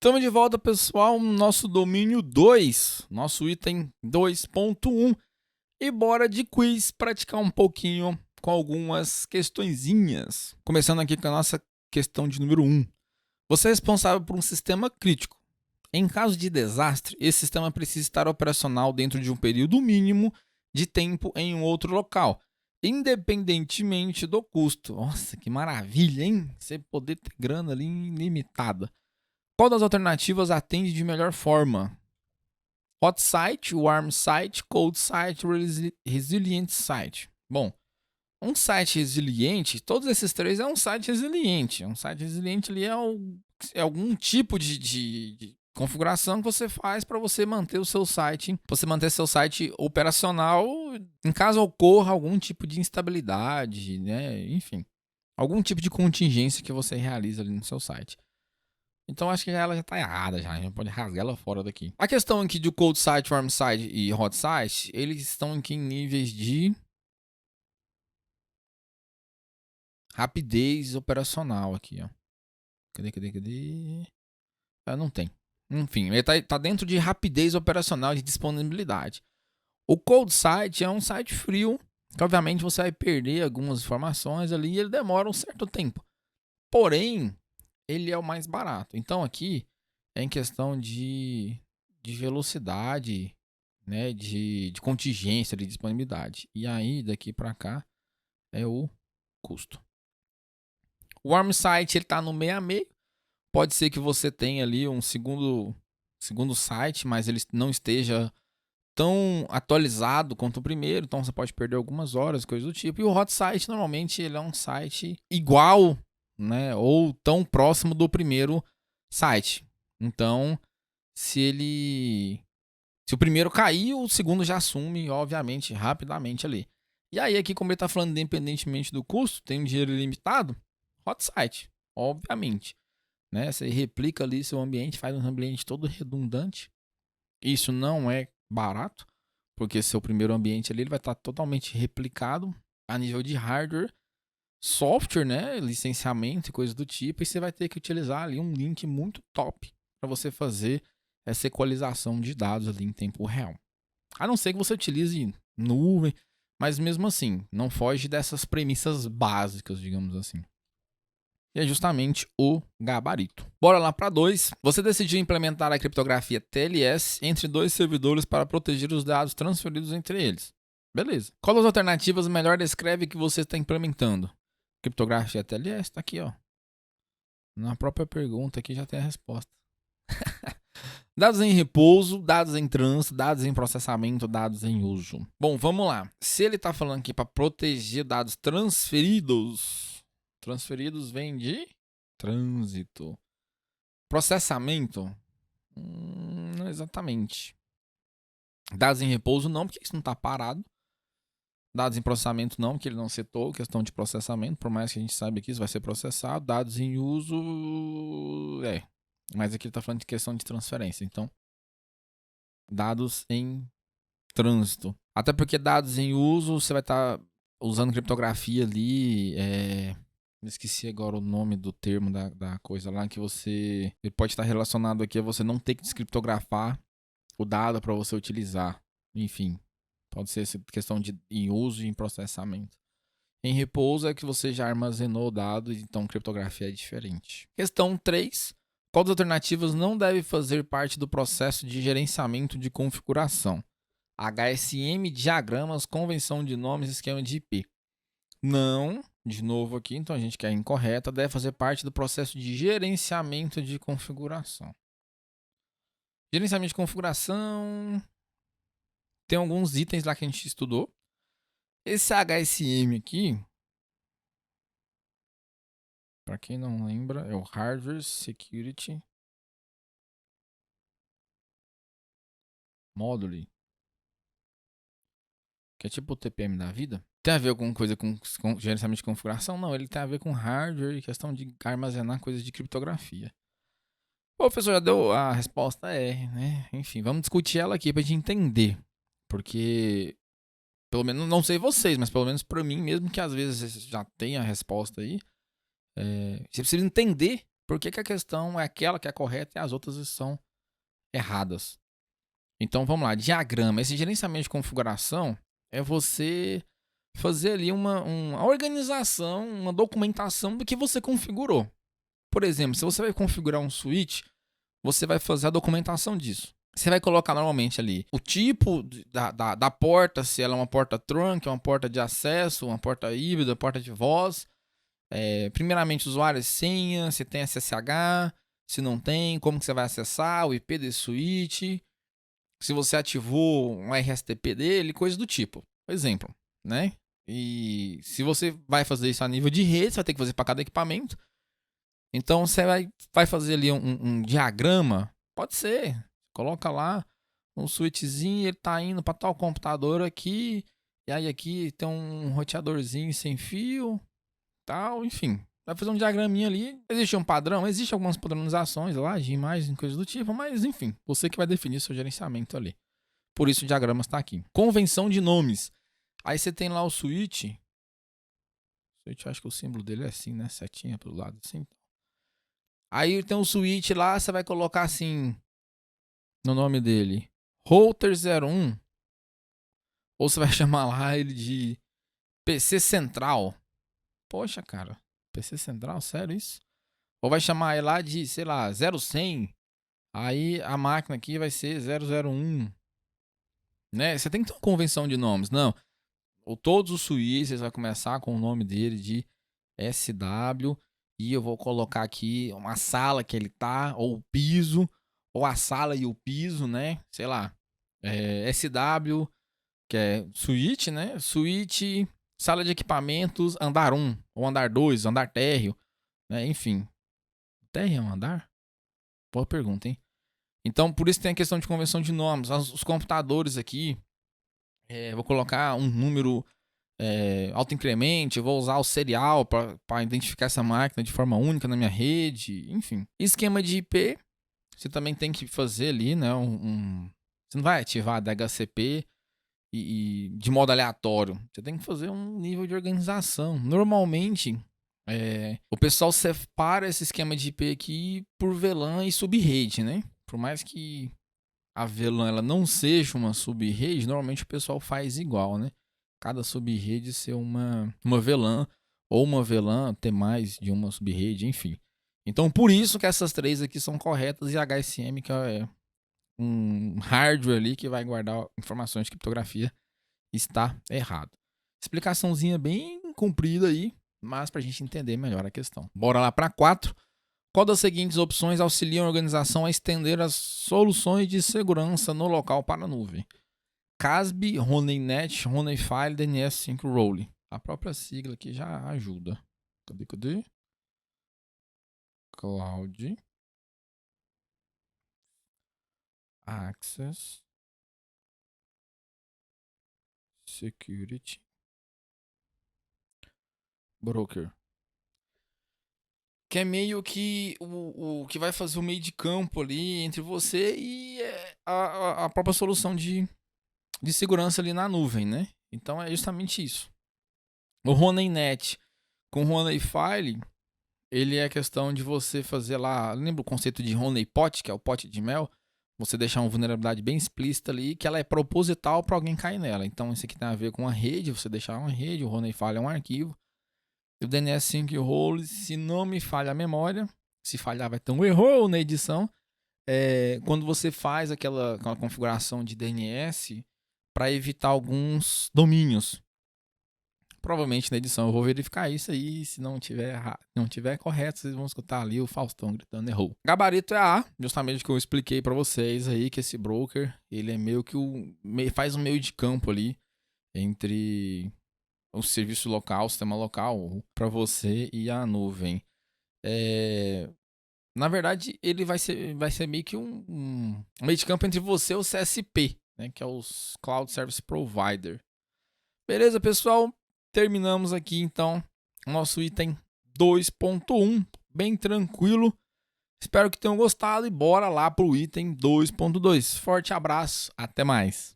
Estamos de volta, pessoal, no nosso domínio 2, nosso item 2.1. E bora de quiz praticar um pouquinho com algumas questõezinhas. Começando aqui com a nossa questão de número 1. Você é responsável por um sistema crítico. Em caso de desastre, esse sistema precisa estar operacional dentro de um período mínimo de tempo em um outro local, independentemente do custo. Nossa, que maravilha, hein? Você poder ter grana ali ilimitada. Qual das alternativas atende de melhor forma? Hot site, warm site, cold site, resilient site. Bom, um site resiliente, todos esses três é um site resiliente. Um site resiliente ali é algum tipo de configuração que você faz para você manter o seu site, operacional em caso ocorra algum tipo de instabilidade, né? Enfim, algum tipo de contingência que você realiza ali no seu site. Então acho que ela já tá errada já. A gente pode rasgar ela fora daqui. A questão aqui de cold site, warm site e hot site, eles estão aqui em níveis de rapidez operacional aqui, ó. Cadê? Não tem. Enfim, ele tá dentro de rapidez operacional de disponibilidade. O cold site é um site frio, que obviamente você vai perder algumas informações ali e ele demora um certo tempo. Porém, ele é o mais barato. Então aqui é em questão de velocidade, né, de contingência, de disponibilidade. E aí, daqui para cá, é o custo. O warm site ele está no meio a meio. Pode ser que você tenha ali um segundo site, mas ele não esteja tão atualizado quanto o primeiro, então você pode perder algumas horas, coisas do tipo. E o hot site, normalmente, ele é um site igual, né, ou tão próximo do primeiro site. Então, se o primeiro cair, o segundo já assume, obviamente, rapidamente ali. E aí, aqui, como ele está falando independentemente do custo, tem um dinheiro ilimitado, hot site, obviamente. Né? Você replica ali seu ambiente, faz um ambiente todo redundante. Isso não é barato, porque seu primeiro ambiente ali ele vai estar totalmente replicado a nível de hardware, software, né? Licenciamento e coisas do tipo, e você vai ter que utilizar ali um link muito top para você fazer essa equalização de dados ali em tempo real. A não ser que você utilize nuvem, mas mesmo assim, não foge dessas premissas básicas, digamos assim. E é justamente o gabarito. Bora lá para 2. Você decidiu implementar a criptografia TLS entre dois servidores para proteger os dados transferidos entre eles. Beleza. Qual das alternativas melhor descreve que você está implementando? Criptografia TLS, tá aqui, ó. Na própria pergunta aqui já tem a resposta. Dados em repouso, dados em trânsito, dados em processamento, dados em uso. Bom, vamos lá. Se ele está falando aqui para proteger dados transferidos, transferidos vem de trânsito. Processamento, não exatamente. Dados em repouso não, porque isso não está parado. Dados em processamento não, porque ele não setou questão de processamento, por mais que a gente saiba que isso vai ser processado. Dados em uso, mas aqui ele está falando de questão de transferência, então dados em trânsito. Até porque dados em uso, você vai estar usando criptografia ali, esqueci agora o nome do termo da coisa lá, que você... Ele pode estar relacionado aqui a você não ter que descriptografar o dado para você utilizar. Enfim, pode ser essa questão de em uso e em processamento. Em repouso é que você já armazenou o dado, então criptografia é diferente. Questão 3. Qual das alternativas não deve fazer parte do processo de gerenciamento de configuração? HSM, diagramas, convenção de nomes, esquema de IP. Não, de novo aqui, então a gente quer incorreta, deve fazer parte do processo de gerenciamento de configuração. Gerenciamento de configuração... Tem alguns itens lá que a gente estudou. Esse HSM aqui, para quem não lembra, é o Hardware Security Module, que é tipo o TPM da vida. Tem a ver alguma coisa com gerenciamento de configuração? Não, ele tem a ver com hardware e questão de armazenar coisas de criptografia. O professor já deu a resposta, né? Enfim, vamos discutir ela aqui pra gente entender. Porque, pelo menos, não sei vocês, mas pelo menos pra mim, mesmo que às vezes já tenha a resposta aí, você precisa entender Por que que a questão é aquela que é correta e as outras são erradas? Então vamos lá, diagrama. Esse gerenciamento de configuração é você fazer ali uma organização, uma documentação do que você configurou. Por exemplo, se você vai configurar um switch, você vai fazer a documentação disso. Você vai colocar normalmente ali o tipo da porta, se ela é uma porta trunk, uma porta de acesso, uma porta híbrida, porta de voz. Primeiramente, usuário e senha, se tem SSH, se não tem, como que você vai acessar, o IP desse switch, se você ativou um RSTP dele, coisa do tipo. Exemplo, né? E se você vai fazer isso a nível de rede, você vai ter que fazer para cada equipamento. Então você vai fazer ali um diagrama, pode ser. Coloca lá um switchzinho, ele tá indo para tal computador aqui, e aí aqui tem um roteadorzinho sem fio, tal, enfim. Vai fazer um diagraminha ali. Existe um padrão, existe algumas padronizações lá de imagens, coisas do tipo, mas enfim, você que vai definir seu gerenciamento ali. Por isso o diagrama está aqui. Convenção de nomes. Aí você tem lá o switch. O switch, acho que o símbolo dele é assim, né? Setinha pro lado assim. Aí tem um switch lá, você vai colocar assim no nome dele, Router 01. Ou você vai chamar lá ele de PC Central. Poxa, cara, PC Central, sério isso? Ou vai chamar ele lá de, sei lá, 0100. Aí a máquina aqui vai ser 001. Né? Você tem que ter uma convenção de nomes. Não, ou todos os switches vai começar com o nome dele de SW. E eu vou colocar aqui uma sala que ele tá, ou o piso, ou a sala e o piso, né? Sei lá. SW, que é suíte, né? Suíte, sala de equipamentos, andar 1, ou andar 2, andar térreo, né? Enfim. Térreo é um andar? Boa pergunta, hein? Então, por isso tem a questão de convenção de nomes. Os computadores aqui, vou colocar um número autoincremente, eu vou usar o serial para identificar essa máquina de forma única na minha rede, enfim. Esquema de IP, você também tem que fazer ali, né? Você não vai ativar DHCP e de modo aleatório. Você tem que fazer um nível de organização. Normalmente, o pessoal separa esse esquema de IP aqui por VLAN e subrede, né? Por mais que a VLAN ela não seja uma subrede, normalmente o pessoal faz igual, né? Cada subrede ser uma VLAN, ou uma VLAN ter mais de uma subrede, enfim. Então, por isso que essas três aqui são corretas e HSM, que é um hardware ali que vai guardar informações de criptografia, está errado. Explicaçãozinha bem comprida aí, mas para a gente entender melhor a questão. Bora lá para 4. Qual das seguintes opções auxiliam a organização a estender as soluções de segurança no local para a nuvem? CASB, HoneyNet, HoneyFile, DNS Sync Role. A própria sigla aqui já ajuda. Cadê? Cloud Access Security Broker. Que é meio que o que vai fazer o meio de campo ali entre você e a própria solução de segurança ali na nuvem, né? Então é justamente isso. O HoneyNet com o HoneyFile, ele é questão de você fazer lá, lembra o conceito de honeypot, que é o pote de mel? Você deixar uma vulnerabilidade bem explícita ali, que ela é proposital para alguém cair nela. Então isso aqui tem a ver com a rede, você deixar uma rede, o honeyfile é um arquivo. E o DNS Sync Role, se não me falha a memória, se falhar vai ter um erro na edição, quando você faz aquela configuração de DNS para evitar alguns domínios. Provavelmente na edição eu vou verificar isso aí. Se não tiver correto, vocês vão escutar ali o Faustão gritando errou. Gabarito é A, justamente o que eu expliquei para vocês aí, que esse broker, ele é meio que faz um meio de campo ali entre o serviço local, o sistema local, para você e a nuvem. Na verdade, ele vai ser meio que um meio de campo entre você e o CSP, né, que é os Cloud Service Provider. Beleza, pessoal? Terminamos aqui, então, o nosso item 2.1, bem tranquilo. Espero que tenham gostado e bora lá pro item 2.2. Forte abraço, até mais.